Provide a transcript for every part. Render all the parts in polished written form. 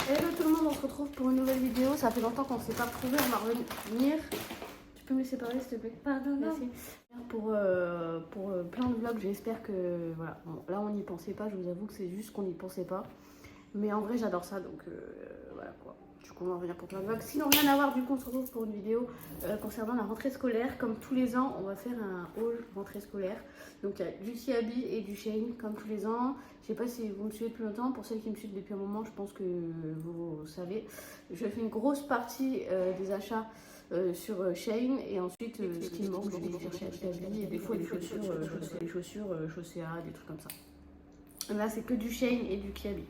Hello tout le monde, on se retrouve pour une nouvelle vidéo. Ça fait longtemps qu'on ne s'est pas retrouvés, on va revenir. Tu peux me laisser parler s'il te plaît? Pardon, merci. Pour plein de vlogs, j'espère que voilà. Bon, là on n'y pensait pas, je vous avoue que c'est juste qu'on n'y pensait pas. Mais en vrai j'adore ça, donc voilà quoi. Du coup on va revenir pour plein de vlogs. Sinon rien à voir, du coup on se retrouve pour une vidéo concernant la rentrée scolaire. Comme tous les ans, on va faire un haul rentrée scolaire. Donc il y a du Kiabi et du Shein comme tous les ans. Je sais pas si vous me suivez depuis longtemps. Pour celles qui me suivent depuis un moment, je pense que vous savez. Je fais une grosse partie des achats sur Shein et ensuite ce qui me manque, je vais les chercher à Kiabi et des fois des chaussures, Chaussea, des trucs comme ça. Là c'est que du Shein et du Kiabi.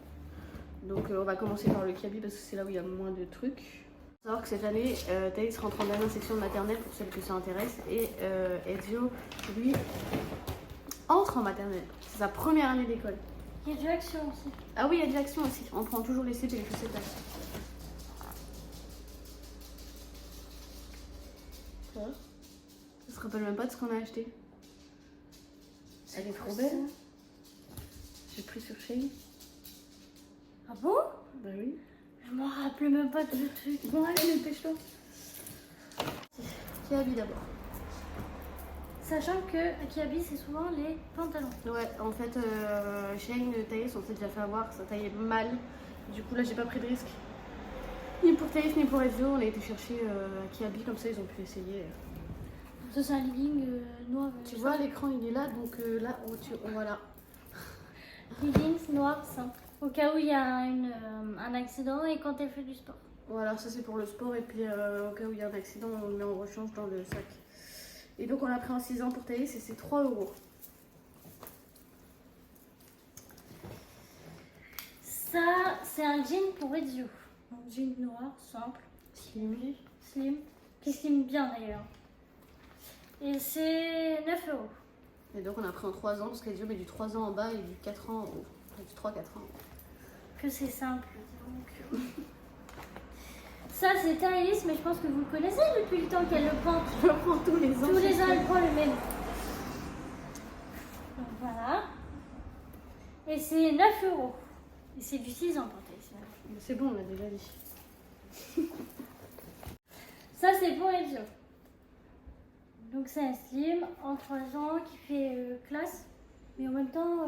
Donc on va commencer par le Kiabi parce que c'est là où il y a moins de trucs. Il faut savoir que cette année, Thaïs rentre en dernière section de maternelle pour celles que ça intéresse et Ezio, lui, entre en maternelle. C'est sa première année d'école. Il y a de l'action aussi. Ah oui, il y a de l'action aussi. On prend toujours les slips et les chaussettes là. Ça va? Je se rappelle même pas de ce qu'on a acheté. Elle est trop belle. J'ai pris sur Shein. Ah bon? Bah oui. Je m'en rappelais même pas de ce truc. Bon allez, dépêche-toi. Kiabi d'abord. Sachant que à Kiabi, c'est souvent les pantalons. Ouais, en fait, Shein, Thaïs, on s'est déjà fait avoir, ça taillait mal. Du coup, là, j'ai pas pris de risque. Ni pour Thaïs, ni pour Ezio. On a été chercher à Kiabi, comme ça, ils ont pu essayer. Ça, c'est un legging noir. Tu vois, l'écran, il est là, donc là, voilà. Leggings noir simple. Au cas où il y a un accident et quand elle fait du sport. Voilà, ça, c'est pour le sport. Et puis, au cas où il y a un accident, on le met en rechange dans le sac. Et donc, on l'a pris en 6 ans pour Thaïs et c'est 3 €. Ça, c'est un jean pour Ezio. Un jean noir, simple, Slim. slim, qui slime bien d'ailleurs. Et c'est 9 €. Et donc, on a pris en 3 ans, parce qu'Ezio met du 3 ans en bas et du 4 ans en haut. Enfin, du 3-4 ans. Que c'est simple. Donc, ça, c'est Thaïs, mais je pense que vous le connaissez depuis le temps qu'elle le porte. Je le prends tous les ans. Tous les ans, elle prend le même. Donc voilà. Et c'est 9 €. Et c'est du 6 ans pour Thaïs. Mais c'est bon, on l'a déjà dit. Ça, c'est pour Ezio. Donc c'est un slim en 3 ans qui fait classe, mais en même temps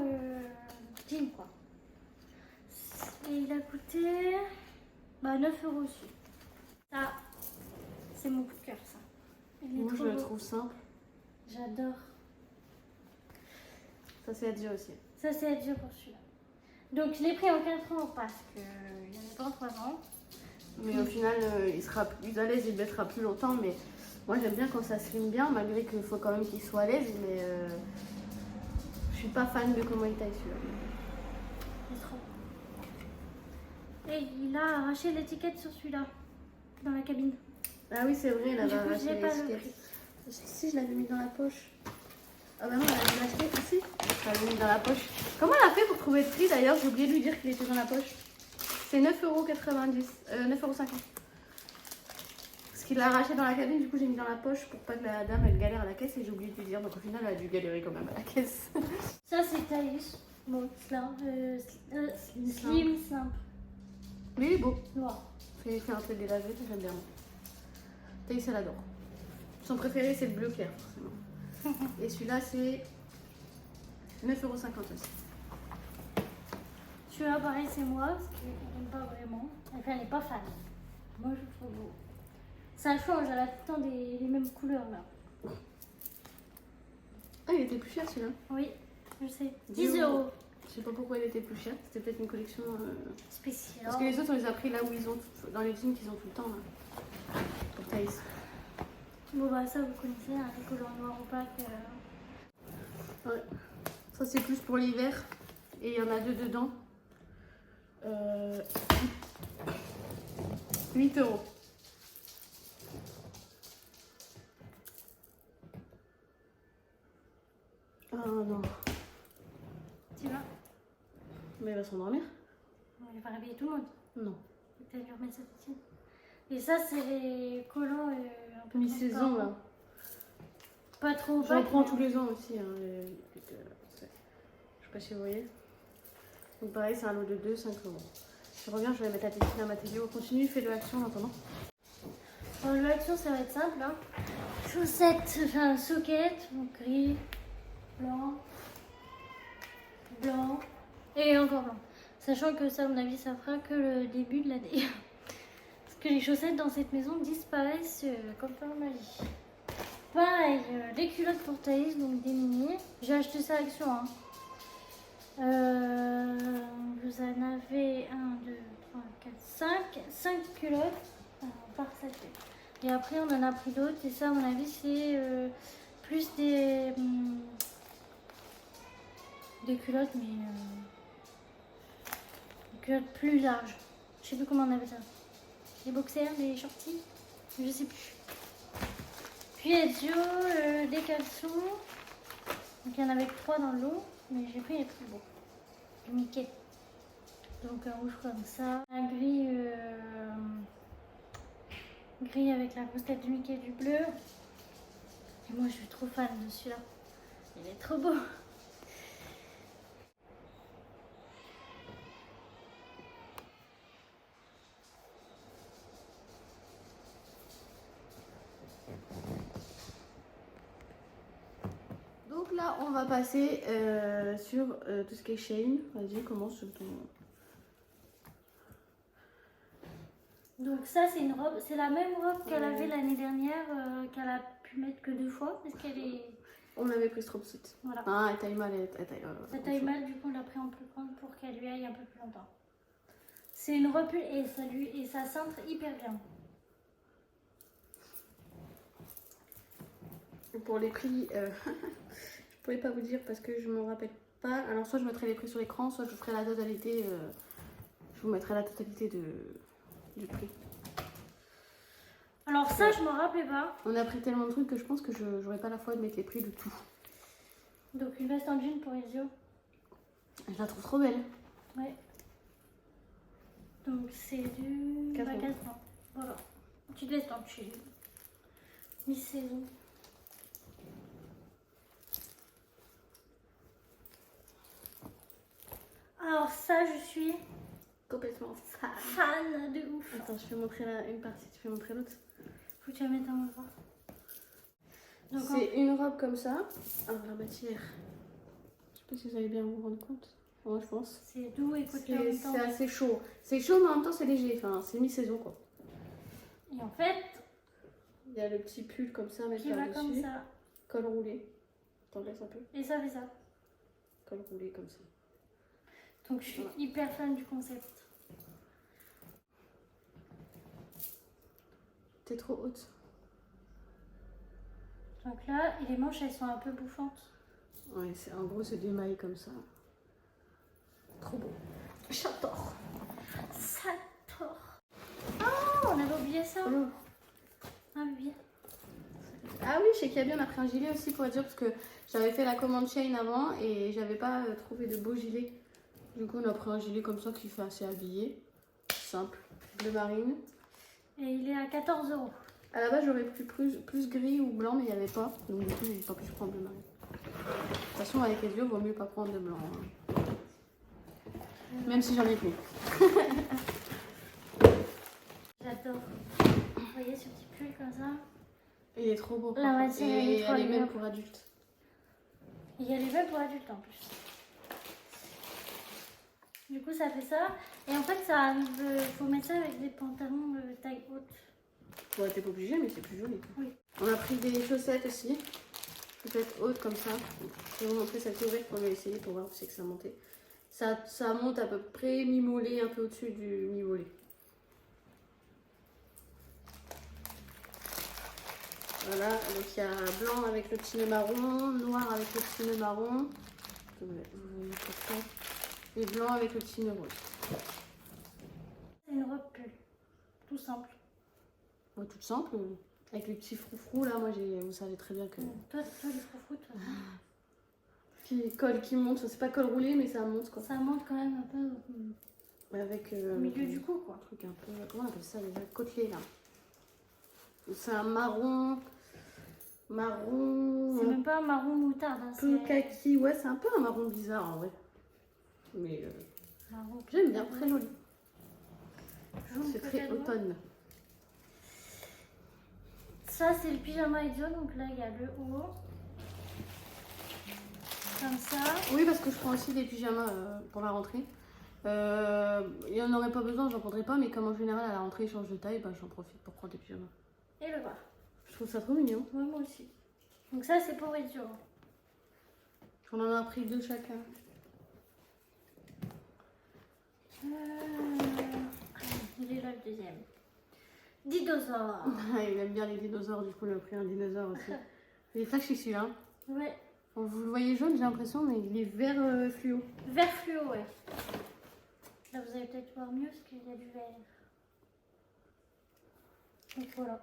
jean quoi. Et il a coûté 9 € aussi. Ça, c'est mon coup de cœur ça. Il est Moi, je trop le beau. trouve simple. J'adore. Ça, c'est Ezio aussi. Ça, c'est Ezio pour celui-là. Donc je l'ai pris en 4 ans parce qu'il n'y en a pas en 3 ans. Mais au final, il sera plus à l'aise, il baissera plus longtemps. Mais moi, j'aime bien quand ça slim bien, malgré qu'il faut quand même qu'il soit à l'aise. Mais je suis pas fan de comment il taille celui-là. Il est trop beau. Et il a arraché l'étiquette sur celui-là, dans la cabine. Ah oui, c'est vrai, il avait Du coup, arraché je l'ai pas l'étiquette. repris. Si, je l'avais mis dans la poche. Ah bah non, elle avait l'acheté ici. Je l'avais mis dans la poche. Comment elle a fait pour trouver le prix d'ailleurs? J'ai oublié de lui dire qu'il était dans la poche. C'est 9,90 €. 9,50 €. Parce qu'il l'a arraché dans la cabine, du coup j'ai mis dans la poche pour pas que la dame elle galère à la caisse et j'ai oublié de lui dire. Donc au final elle a dû galérer quand même à la caisse. Ça, c'est Thaïs. Bon, slim, simple, Mais il est beau. noir. Il fait un peu délavé, ça j'aime bien. Thaïs elle adore. Son préféré c'est le bleu clair forcément. Et celui-là c'est 9,50 € aussi. Celui-là, pareil, c'est moi, parce qu'elle n'aime pas vraiment. Enfin, elle n'est pas fan. Moi, je le trouve beau. Ça change, elle a tout le temps les mêmes couleurs, là. Ah, il était plus cher celui-là. Oui, je sais. 10 10 €. €. Je sais pas pourquoi il était plus cher. C'était peut-être une collection. Spécial. Parce que les autres on les a pris là où ils ont dans les jeans qu'ils ont tout le temps là. Pour Thaïs. Bon, bah, ça, vous connaissez, hein, les couleurs noires opaques. Ouais. Ça c'est plus pour l'hiver. Et il y en a 2 dedans. 8 €. Ah non. Tu vois? Mais elle va s'endormir? Elle va réveiller tout le monde. Non. Peut-être lui remettre sa petite. Et ça, c'est les collants un peu Mi-saison transparents. là. Pas trop J'en opaques, prends mais- tous les ans aussi. Hein, je sais pas si vous voyez. Donc pareil, c'est un lot de 2, 5 €. Je reviens, je vais mettre la tétine à Mathéo. Continue, fais de l'action en attendant. Alors, l'action, ça va être simple. Hein. Chaussettes, enfin, socket, donc gris, blanc, blanc et encore blanc. Sachant que ça, à mon avis, ça fera que le début de l'année. Parce que les chaussettes dans cette maison disparaissent comme par magie. Pareil, les culottes pour Thaïs, donc des mini. J'ai acheté ça à Action. Hein. Vous en avez 1, 2, 3, 4, 5 culottes par sachet. Et après, on en a pris d'autres. Et ça, à mon avis, c'est plus des culottes, mais des culottes plus larges. Je sais plus comment on appelle ça. Des boxers, des shorties, je sais plus. Puis Ezio, des caleçons. Donc il y en avait que 3 dans le lot, mais j'ai pris les plus beaux. Du Mickey. Donc un rouge comme ça. Un gris, gris avec la grosse tête du Mickey et du bleu. Et moi je suis trop fan de celui-là. Il est trop beau. Donc là, on va passer sur tout ce qui est Shein. Vas-y, commence sur ton... Donc ça c'est une robe, c'est la même robe qu'elle avait l'année dernière, qu'elle a pu mettre que 2 fois, parce qu'elle est... On avait pris ce trop petite. Voilà. Ah, elle taille mal, Elle taille mal, du coup on l'a pris en plus grande pour qu'elle lui aille un peu plus longtemps. C'est une robe et ça cintre hyper bien. Pour les prix, je pourrais pas vous dire parce que je me rappelle pas. Alors soit je mettrai les prix sur l'écran, soit je vous ferai la totalité. Je vous mettrai la totalité du prix. Alors ça, je me rappelais pas. On a pris tellement de trucs que je pense que je n'aurai pas la foi de mettre les prix de tout. Donc une veste en jean pour Ezio. Je la trouve trop belle. Ouais. Donc c'est du 4 €. Voilà. Petite veste en jean. Mi-saison. Alors ça, je suis Complètement fan. fan de ouf. Attends, je vais montrer une partie, tu vais montrer l'autre. Faut que tu la mettes en bas. Donc C'est une robe comme ça. Alors la matière, je sais pas si vous allez bien vous rendre compte. Moi je pense. c'est doux et coûteux en même temps. C'est assez chaud. C'est chaud mais en même temps c'est léger. Enfin c'est mi-saison quoi. Et en fait, Il y a le petit pull comme ça à mettre qui va par-dessus. comme ça. Col roulé. T'en laisses un peu. Et ça fait ça. Col roulé comme ça. Donc je suis hyper fan du concept. T'es trop haute. Donc là, et les manches, elles sont un peu bouffantes. Ouais, en gros c'est des mailles comme ça. Trop beau. J'adore. Ça tord. Oh, on avait oublié ça. Oh. Ah oui. Ah oui, chez Kaby on a pris un gilet aussi pour dire parce que j'avais fait la commande Shein avant et j'avais pas trouvé de beau gilet. Du coup on a pris un gilet comme ça qui fait assez habillé. Simple. Bleu marine. Et il est à 14 €. À la base j'aurais pris plus gris ou blanc mais il n'y avait pas. Donc du coup j'ai pas pu prendre bleu marine. De toute façon avec les yeux vaut mieux pas prendre de blanc. Hein. Même si j'en ai plus. J'adore. Vous voyez ce petit pull comme ça. Il est trop beau. La matière, elle est et trop elle est même agréable. pour adultes. Il y a les mêmes pour adultes en plus. Du coup, ça fait ça. Et en fait, ça arrive. Faut mettre ça avec des pantalons taille haute. Ouais, t'es pas obligé, mais c'est plus joli. Oui. On a pris des chaussettes aussi. Chaussettes hautes comme ça. Je vais vous montrer celle qui est ouverte pour essayer pour voir où c'est que ça montait. Ça monte à peu près mi-mollet, un peu au-dessus du mi-mollet. Voilà, donc il y a blanc avec le petit nœud marron, noir avec le petit nœud marron. Vous voyez ça. Et blanc avec le petit nœud rose. C'est une robe pull. Tout simple. Ouais, toute simple. Avec les petits froufrous là, moi vous savez très bien que. Toi les froufrous, toi. Qui monte, c'est pas col roulé mais ça monte quoi. Ça monte quand même un peu Avec au milieu du cou, quoi. un truc un peu, comment on appelle ça déjà, côtelé là. C'est un marron, C'est même pas un marron moutarde. Hein, peu c'est kaki, ouais c'est un peu un marron bizarre en vrai. Mais marron. j'aime bien, très joli. automne. Ça, c'est le pyjama Exo. Donc là, il y a le haut. Comme ça. Oui, parce que je prends aussi des pyjamas pour la rentrée. Il n'y en aurait pas besoin, j'en prendrais pas, mais comme en général à la rentrée ils changent de taille, bah, j'en profite pour prendre des pyjamas. Et le bas. Je trouve ça trop mignon. Ouais, moi aussi. Donc ça, c'est pour Exo. On en a pris 2 chacun. Il est là le deuxième. Dinosaure. Il aime bien les dinosaures, du coup il a pris un dinosaure aussi. Il est très chic celui-là. Ouais. Bon, vous le voyez jaune, j'ai l'impression, mais il est vert fluo. Vert fluo, ouais. Là, vous allez peut-être voir mieux parce qu'il y a du vert. Donc voilà.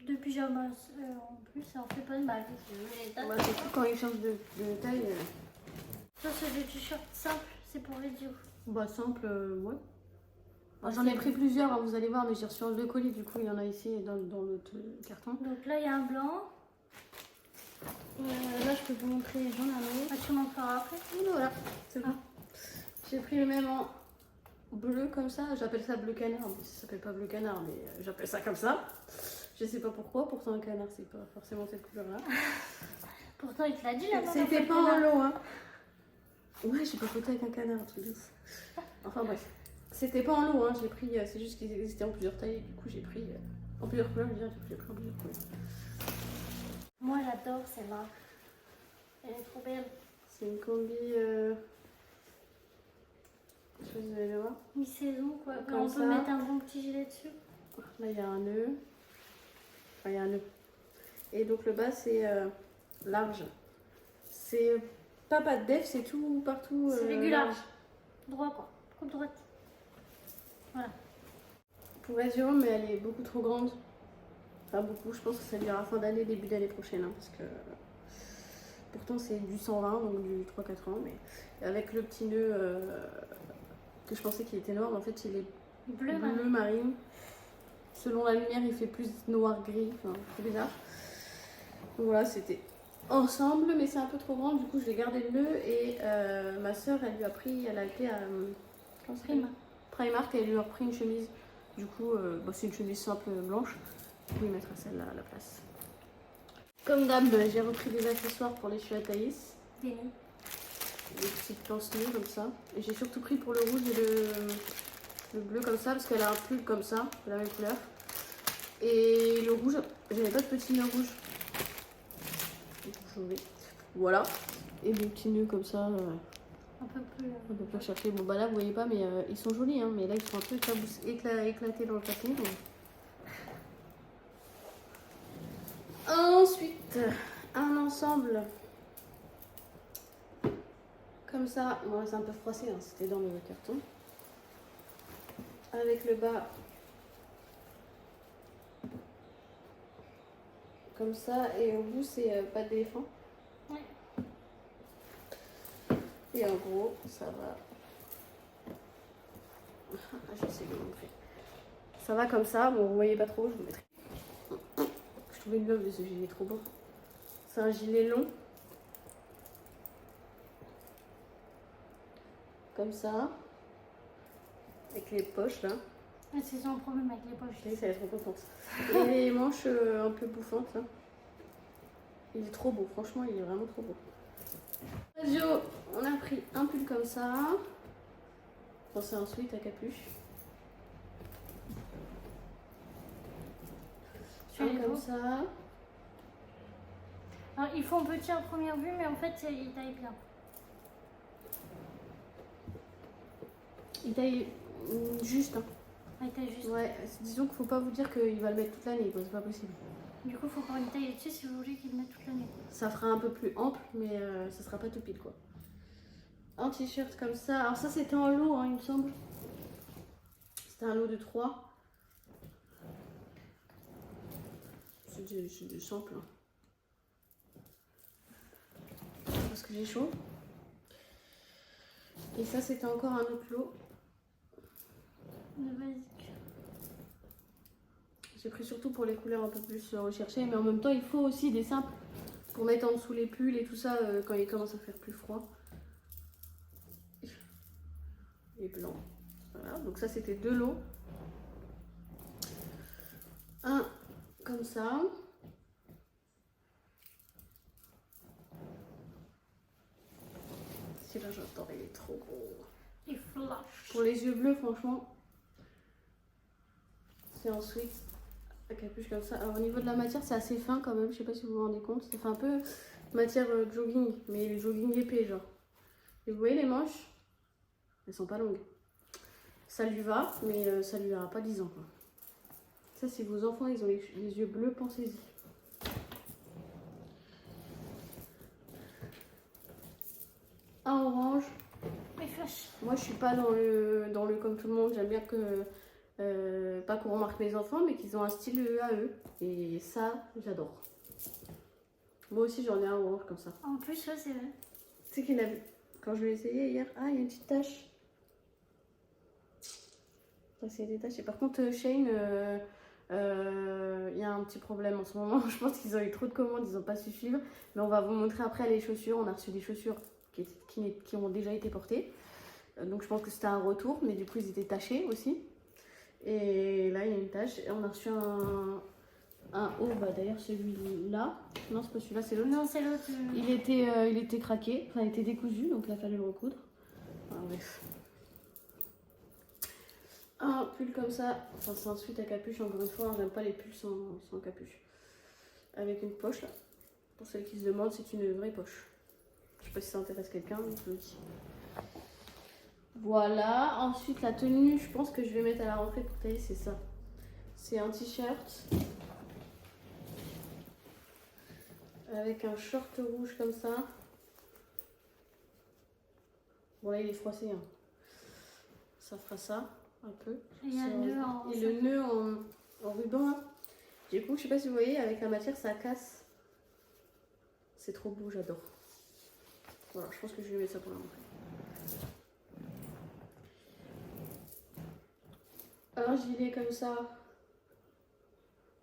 2 pyjamas en plus, ça en fait pas de mal. Bah, surtout quand il change de taille. Ça, c'est des t-shirts simples, c'est pour Exo. Bah simple, ouais. J'en ai pris plusieurs, hein, vous allez voir, mais j'ai reçu 2 colis, du coup il y en a ici dans l'autre carton. Donc là, il y a un blanc. Là je peux vous montrer, j'en ai un autre. Ah, tu m'en feras après. Et voilà, c'est bon. J'ai pris le même en bleu comme ça, j'appelle ça bleu canard, mais ça s'appelle pas bleu canard, mais j'appelle ça comme ça. Je sais pas pourquoi, pourtant un canard c'est pas forcément cette couleur-là. Pourtant, il te l'a dit là. C'était pas en lot, hein. Ouais, j'ai pas photo avec un canard, un truc de ouf. Enfin bref, c'était pas en lot, hein. J'ai pris, c'est juste qu'ils existaient en plusieurs tailles, et du coup j'ai pris en plusieurs couleurs, je veux dire, j'ai pris en plusieurs couleurs. Moi, j'adore celle-là. Elle est trop belle. C'est une combi, je sais pas si vous allez le voir. Mi-saison, quoi. Comme On ça. peut mettre un bon petit gilet dessus. Là il y a un nœud, enfin il y a un nœud. Et donc le bas c'est large. C'est pas de def, c'est tout partout. C'est régulier. Large. Droit, quoi. Coupe droite. Voilà. Pour Ezio, mais elle est beaucoup trop grande. Enfin beaucoup, je pense que ça durera fin d'année, début d'année prochaine, hein, parce que pourtant c'est du 120, donc du 3-4 ans, mais avec le petit nœud que je pensais qu'il était noir, mais en fait il est Bleu, bleu marine. Selon la lumière, il fait plus noir-gris, enfin c'est bizarre. Donc voilà, c'était ensemble, mais c'est un peu trop grand, du coup je vais garder le nœud et ma soeur elle a été à comment ça s'appelle Primark et elle lui a repris une chemise. Du coup, c'est une chemise simple blanche. Du coup, il mettra celle-là à la place. Comme d'hab, j'ai repris des accessoires pour les cheveux à Thaïs. Des nœuds. Des petites pince-nez comme ça. Et j'ai surtout pris pour le rouge et le bleu comme ça, parce qu'elle a un pull comme ça, de la même couleur. Et le rouge, j'avais pas de petit nœud rouge. Voilà. Et des petits nœuds comme ça. Un peu plus. On peut pas chercher. Bon bah là vous voyez pas, mais ils sont jolis, hein, mais là ils sont un peu éclatés dans le papier. Donc. Ensuite, un ensemble comme ça. Bon, c'est un peu froissé, hein, c'était dans le carton. Avec le bas comme ça, et au bout c'est pas d'éléphant. Ouais. Et en gros, ça va. Je sais comment on fait. Ça va comme ça. Bon, vous voyez pas trop, je vous mettrai. Je trouvais le love de ce gilet trop beau. C'est un gilet long. Comme ça. Avec les poches là. Ah, c'est son problème avec les poches. Oui, ça va être trop contente. Et les manches un peu bouffantes là. Il est trop beau, franchement, il est vraiment trop beau. Ezio, on a pris un pull comme ça. Bon, c'est un sweat à capuche. Un comme ça. Alors, ils font petit en première vue, mais en fait, ils taillent bien. Il taille juste. Hein. Ah, ils taillent juste. Ouais, disons qu'il faut pas vous dire qu'il va le mettre toute l'année, c'est pas possible. Du coup, il faut faire une taille dessus si vous voulez qu'il le mette toute l'année. Ça fera un peu plus ample, mais ça sera pas tout pile quoi. Un t-shirt comme ça. Alors ça c'était en lot, hein, il me semble. C'était un lot de 3. C'est du simple. Hein. Parce que j'ai chaud. Et ça c'était encore un autre lot. Le basique. J'ai pris surtout pour les couleurs un peu plus recherchées, mais en même temps il faut aussi des simples pour mettre en dessous les pulls et tout ça quand il commence à faire plus froid. Et blanc. Voilà, donc Donc ça c'était 2 lots. Un comme ça. Celui-là j'adore, il est trop gros. Il flash. Pour les yeux bleus franchement, c'est ensuite la capuche comme ça. Alors au niveau de la matière c'est assez fin quand même, je sais pas si vous vous rendez compte. Ça fait un peu matière jogging, mais le jogging épais genre. Et vous voyez les manches, elles sont pas longues. Ça lui va, mais ça lui ira pas 10 ans quoi. Ça si vos enfants ils ont les yeux bleus, pensez-y. Un orange. Il flash. Moi je suis pas dans le comme tout le monde, j'aime bien que pas qu'on remarque mes enfants mais qu'ils ont un style à eux et ça j'adore. Moi aussi j'en ai un orange comme ça. En plus, ça c'est vrai. Tu sais qu'il a vu quand je l'ai essayé hier, ah il y a une petite tache. Ça c'est des taches et par contre Shane il y a un petit problème en ce moment. Je pense qu'ils ont eu trop de commandes, ils n'ont pas su suivre, mais on va vous montrer après les chaussures. On a reçu des chaussures qui ont déjà été portées. Donc je pense que c'était un retour, mais du coup ils étaient tachés aussi. Et là il y a une tache. Et on a reçu un haut, bah d'ailleurs celui-là. Non c'est pas celui-là, c'est l'autre. Non, c'est l'autre. Il était craqué, enfin il était décousu, donc il a fallu le recoudre. Enfin, bref. Un pull comme ça, enfin c'est un sweat à capuche, encore une fois, hein, j'aime pas les pulls sans capuche. Avec une poche là. Pour celles qui se demandent, c'est une vraie poche. Je sais pas si ça intéresse quelqu'un, mais je le dis. Voilà, ensuite la tenue, je pense que je vais mettre à la rentrée pour tailler, c'est ça. C'est un t-shirt avec un short rouge comme ça. Bon là il est froissé, hein. Ça fera ça un peu. Et il y a le nœud en. Et le nœud en ruban là. Du coup, je sais pas si vous voyez, avec la matière ça casse. C'est trop beau, j'adore. Voilà, je pense que je vais mettre ça pour la rentrée. Un gilet comme ça,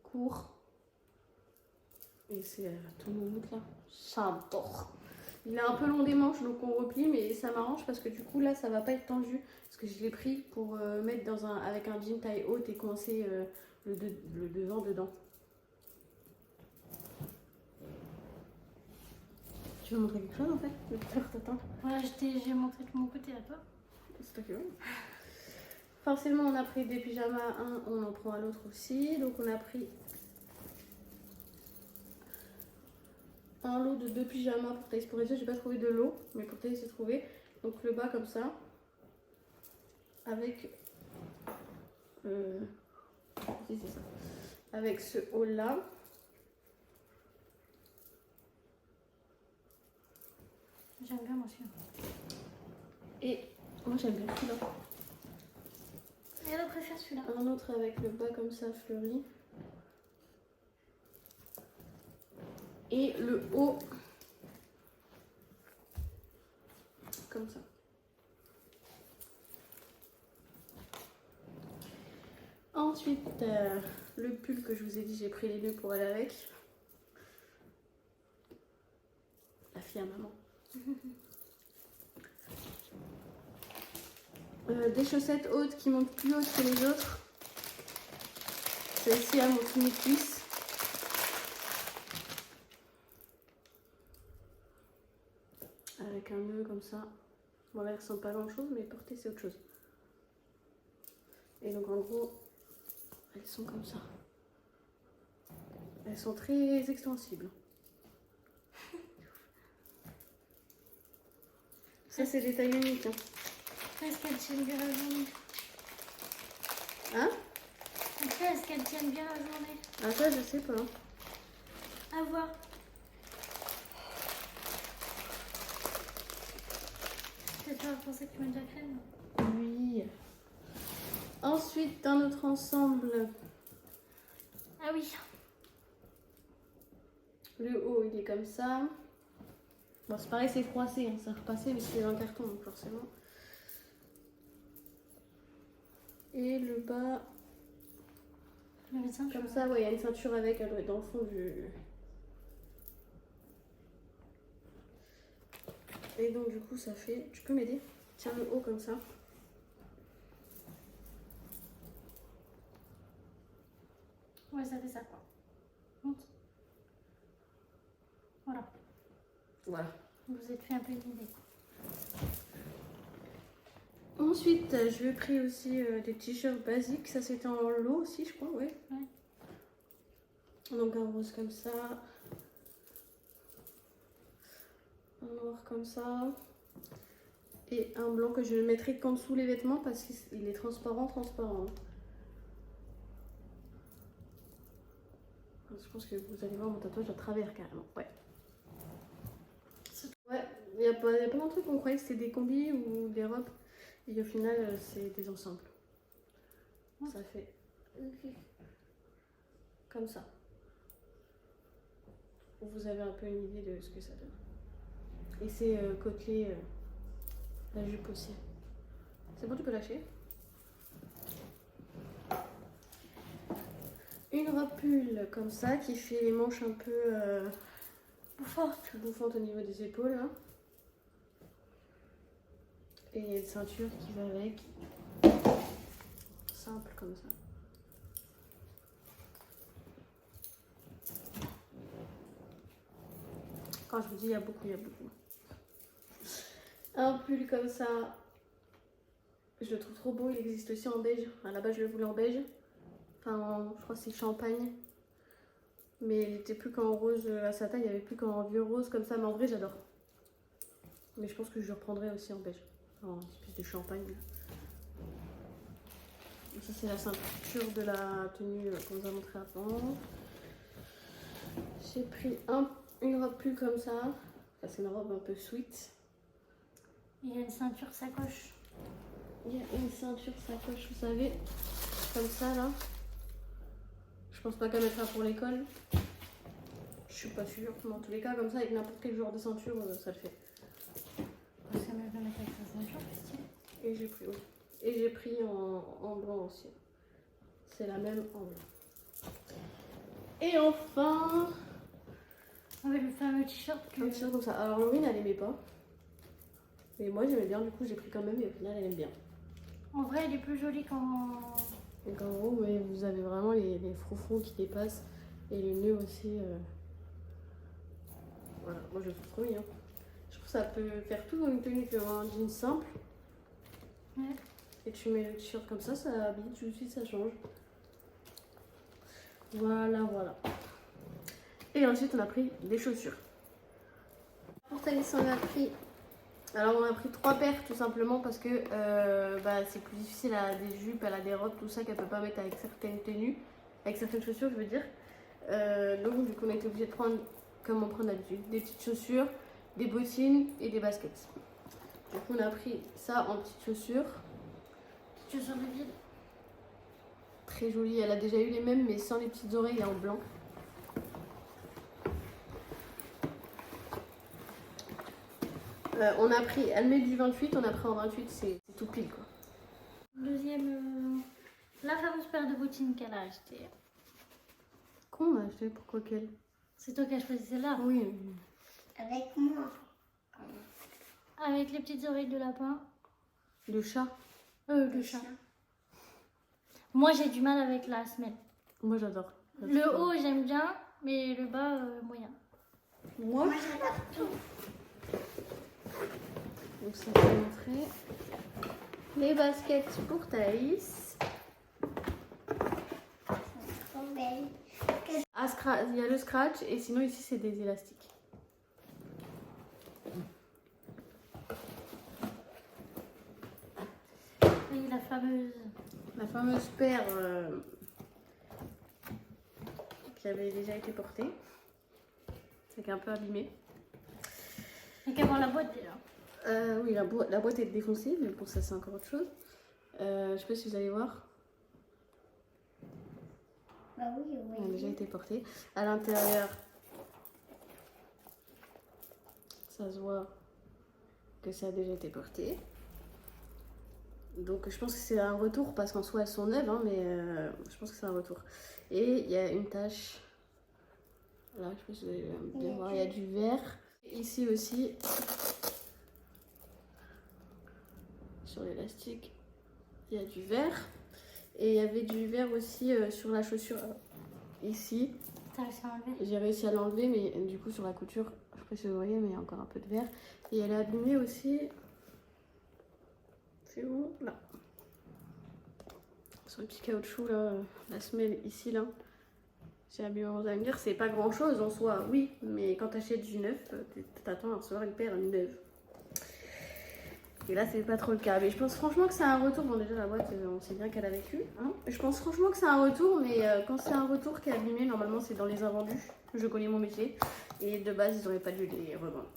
court. Et c'est tout mon look là. J'adore. Il est un peu long des manches, donc on replie, mais ça m'arrange parce que du coup là ça va pas être tendu. Parce que je l'ai pris pour mettre avec un jean taille haute et coincer le devant dedans. Tu veux montrer quelque chose en fait? Le petit t'attends. Voilà, j'ai montré de mon côté à toi. C'est toi qui veux. Forcément, on a pris des pyjamas, un, on en prend à l'autre aussi. Donc, on a pris un lot de 2 pyjamas pour Thaïs. Pour les autres, j'ai pas trouvé de lot, mais pour Thaïs, j'ai trouvé. Donc, le bas comme ça, avec. Si, c'est ça. Avec ce haut là. J'aime bien moi celui-là. Et moi, j'aime bien celui-là. Et elle préfère celui-là. Un autre avec le bas comme ça, fleuri. Et le haut comme ça. Ensuite, le pull que je vous ai dit, j'ai pris les nœuds pour aller avec. La fille à maman. Des chaussettes hautes qui montent plus hautes que les autres. Celle-ci a montre mes cuisses. Avec un nœud comme ça. Bon là, elles ressemblent pas à grand chose, mais porter c'est autre chose. Et donc en gros, elles sont comme ça. Elles sont très extensibles. Ça c'est des tailles uniques. Hein. Est-ce qu'elles tiennent bien la journée? Hein? Est-ce qu'elles tiennent bien la journée? Ah ça je sais pas. À voir. C'est toi pour ça que tu mets de la crème? Oui. Ensuite, un autre ensemble. Ah oui. Le haut, il est comme ça. Bon, c'est pareil, c'est froissé, hein, ça repassé, mais c'est un carton, donc forcément. Et le bas, comme ça, ouais, il y a une ceinture avec, elle doit être dans le fond du... Et donc, du coup, ça fait... Tu peux m'aider? Tiens le haut comme ça. Ouais, ça fait ça quoi. Monte. Voilà. Voilà. Vous vous êtes fait un peu une idée. Ensuite, je lui ai pris aussi des t-shirts basiques. Ça, c'était en lot aussi, je crois, ouais. Donc un rose comme ça. Un noir comme ça. Et un blanc que je mettrai qu'en dessous les vêtements parce qu'il est transparent. Je pense que vous allez voir mon tatouage à travers carrément. Ouais. Ouais, il y a pas mal de trucs qu'on croyait que c'était des combis ou des robes. Et au final, c'est des ensembles. Ça fait comme ça. Vous avez un peu une idée de ce que ça donne. Et c'est côtelé, la jupe aussi. C'est bon, tu peux lâcher. Une robe pull comme ça qui fait les manches un peu bouffantes au niveau des épaules. Hein. Et il y a une ceinture qui va avec. Simple comme ça. Quand je vous dis il y a beaucoup. Un pull comme ça, je le trouve trop beau. Il existe aussi en beige. À la base, je le voulais en beige. Enfin, je crois que c'est champagne. Mais il était plus qu'en rose à sa taille. Il n'y avait plus qu'en vieux rose comme ça. Mais en vrai, j'adore. Mais je pense que je le reprendrai aussi en beige. En espèce de champagne. Donc ça, c'est la ceinture de la tenue qu'on vous a montré avant. J'ai pris une robe pull comme ça. Enfin, c'est une robe un peu sweet. Il y a une ceinture sacoche. Il y a une ceinture sacoche, vous savez, comme ça là. Je pense pas qu'à mettre ça pour l'école. Je suis pas sûre, mais en tous les cas, comme ça, avec n'importe quel genre de ceinture, ça le fait. Parce que même avec sa ceinture, c'est stylé. Et j'ai pris, oui. Et j'ai pris en blanc aussi. C'est la même en blanc. Et enfin, Avec le fameux t-shirt que... un t-shirt comme ça. Alors Laurine, elle aimait pas. Mais moi, j'aimais bien, du coup, j'ai pris quand même, et au final, elle aime bien. En vrai, elle est plus jolie qu'en... Donc en gros, mais vous avez vraiment les froufrous qui dépassent. Et le nœud aussi. Voilà, moi je le trouve trop mignon. Je trouve que ça peut faire tout dans une tenue, tu vois, un jean simple. Ouais. Et tu mets le t-shirt comme ça habille tout de suite, ça change. Voilà. Et ensuite, on a pris des chaussures. Pour Thalys, on a pris... Alors, on a pris 3 paires, tout simplement, parce que c'est plus difficile. Elle a des jupes, elle a des robes, tout ça, qu'elle peut pas mettre avec certaines tenues. Avec certaines chaussures, je veux dire. Donc, du coup, on a été obligé de prendre, comme on prend d'habitude, des petites chaussures, des bottines et des baskets. Donc, on a pris ça en petites chaussures. Chaussures de ville. Très jolie, elle a déjà eu les mêmes, mais sans les petites oreilles et en blanc. On a pris, elle met du 28, on a pris en 28, c'est tout pile quoi. Deuxième, la fameuse paire de bottines qu'elle a achetée. Qu'on a acheté, pourquoi quelle? C'est toi qui as choisi celle-là. Oui. Avec moi. Avec les petites oreilles de lapin. Le chat. Le chat. Moi, j'ai du mal avec la semelle. Moi j'adore. Le haut, j'aime bien, mais le bas, moyen. Moi j'adore tout. Donc ça peut montrer les baskets pour Thaïs. Trop belle. Il y a le scratch et sinon ici c'est des élastiques. Et la fameuse paire qui avait déjà été portée. C'est un peu abîmée. Il y a qu'à voir la boîte déjà. Oui, la boîte est défoncée, mais pour ça c'est encore autre chose. Je sais pas si vous allez voir. Bah oui, Elle a déjà été portée. À l'intérieur, ça se voit que ça a déjà été porté. Donc je pense que c'est un retour parce qu'en soi elles sont neuves, hein, mais je pense que c'est un retour. Et il y a une tache. Là, je sais pas si vous allez bien voir, il y a du vert. Ici aussi, sur l'élastique, il y a du vert. Et il y avait du vert aussi sur la chaussure. ici. T'as réussi à enlever? J'ai réussi à l'enlever, mais du coup sur la couture, je sais pas si vous voyez, mais il y a encore un peu de verre. Et elle est abîmée aussi. C'est où? Là. Sur le petit caoutchouc, là, la semelle ici, là. J'ai abîmé, vous allez me dire, c'est pas grand chose en soi, oui, mais quand t'achètes du neuf, t'attends à recevoir une paire neuve. Et là, c'est pas trop le cas. Mais je pense franchement que c'est un retour. Bon, déjà, la boîte, on sait bien qu'elle a vécu. Hein. Je pense franchement que c'est un retour, mais quand c'est un retour qui est abîmé, normalement, c'est dans les invendus. Je connais mon métier. Et de base, ils n'auraient pas dû les revendre.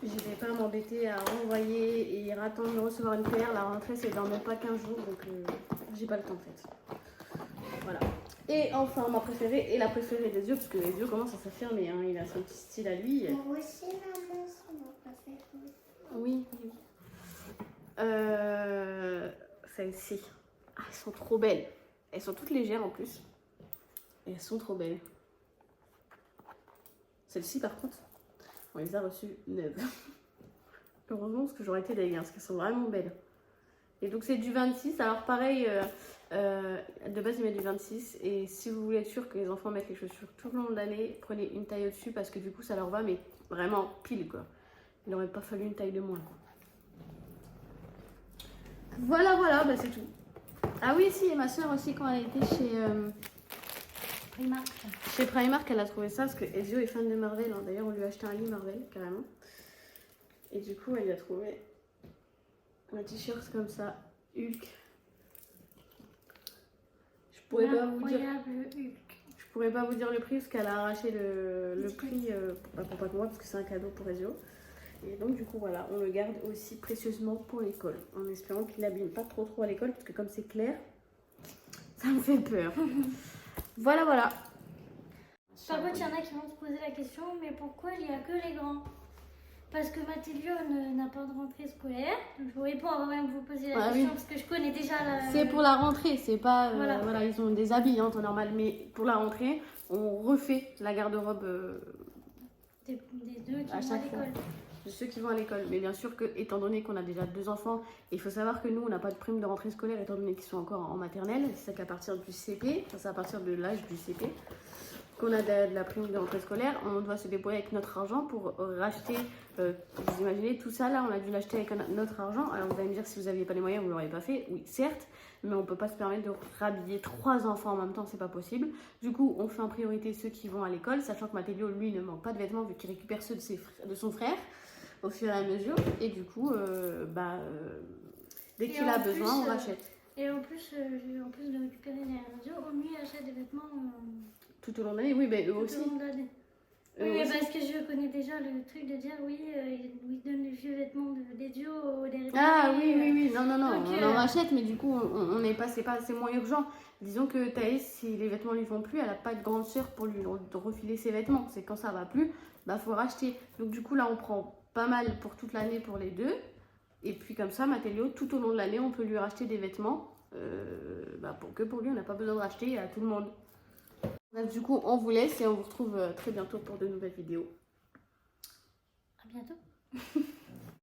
Je vais pas m'embêter à renvoyer et attendre de recevoir une paire. La rentrée, c'est dans même pas 15 jours, donc j'ai pas le temps, en fait. Voilà. Et enfin, ma préférée et la préférée des yeux, parce que les yeux commencent à s'affirmer. Hein. Il a son petit style à lui. Moi aussi, maman, c'est ma préférée. Oui, oui. Celles-ci. Ah, elles sont trop belles. Elles sont toutes légères en plus. Et elles sont trop belles. Celles-ci, par contre, on les a reçues neuves. Heureusement, parce que j'aurais été dégueu, parce qu'elles sont vraiment belles. Et donc, c'est du 26. Alors, pareil, de base, ils mettent du 26. Et si vous voulez être sûr que les enfants mettent les chaussures tout le long de l'année, prenez une taille au-dessus parce que du coup, ça leur va, mais vraiment pile, quoi. Il n'aurait pas fallu une taille de moins, quoi. Voilà, voilà, bah c'est tout. Ah oui, si, et ma soeur aussi, quand elle était Primark. chez Primark, elle a trouvé ça, parce que Ezio est fan de Marvel. Hein. D'ailleurs, on lui a acheté un lit Marvel, carrément. Et du coup, elle lui a trouvé un t-shirt comme ça, Hulk. Je pourrais pas vous dire... Je pourrais pas vous dire le prix, parce qu'elle a arraché le prix, pas pour moi, parce que c'est un cadeau pour Ezio. Et donc du coup voilà, on le garde aussi précieusement pour l'école, en espérant qu'il n'abîme pas trop à l'école, parce que comme c'est clair, ça me fait peur. Voilà, voilà. Par contre, il y en a qui vont se poser la question, mais pourquoi il n'y a que les grands? Parce que Mathilde n'a pas de rentrée scolaire. Donc, je vous réponds avant même de vous poser la question, parce que je connais déjà la... C'est pour la rentrée, c'est pas... Voilà. Voilà, ils ont des habits en temps normal, mais pour la rentrée, on refait la garde-robe des deux qui à vont à chaque fois. l'école. De ceux qui vont à l'école. Mais bien sûr que, étant donné qu'on a déjà 2 enfants, il faut savoir que nous, on n'a pas de prime de rentrée scolaire, étant donné qu'ils sont encore en maternelle. C'est qu'à partir du CP, enfin, c'est à partir de l'âge du CP, qu'on a de la prime de rentrée scolaire. On doit se débrouiller avec notre argent pour racheter, vous imaginez, tout ça là, on a dû l'acheter avec notre argent. Alors vous allez me dire, si vous n'aviez pas les moyens, vous ne l'auriez pas fait. Oui, certes, mais on ne peut pas se permettre de rhabiller 3 enfants en même temps, c'est pas possible. Du coup, on fait en priorité ceux qui vont à l'école, sachant que Matteo, lui, ne manque pas de vêtements vu qu'il récupère ceux de son frère au fur et à mesure. Et du coup, dès qu'il a besoin, on rachète. Et en plus de récupérer les radios, on lui achète des vêtements Tout au long de l'année, oui, mais eux tout aussi. au long de l'année. Oui, mais parce que je connais déjà le truc de dire oui, il donne les vieux vêtements d'Ezio au dernier. Ah oui, oui, oui, non, non, non, Donc, on en rachète, mais du coup, on n'est pas, c'est moins urgent. Disons que Thaïs, si les vêtements lui vont plus, elle n'a pas de grande sœur pour lui refiler ses vêtements. C'est quand ça va plus, bah faut racheter. Donc du coup, là, on prend pas mal pour toute l'année pour les deux. Et puis comme ça, Matteo, tout au long de l'année, on peut lui racheter des vêtements. Pour lui, on n'a pas besoin de racheter à tout le monde. Bref, du coup, on vous laisse et on vous retrouve très bientôt pour de nouvelles vidéos. À bientôt.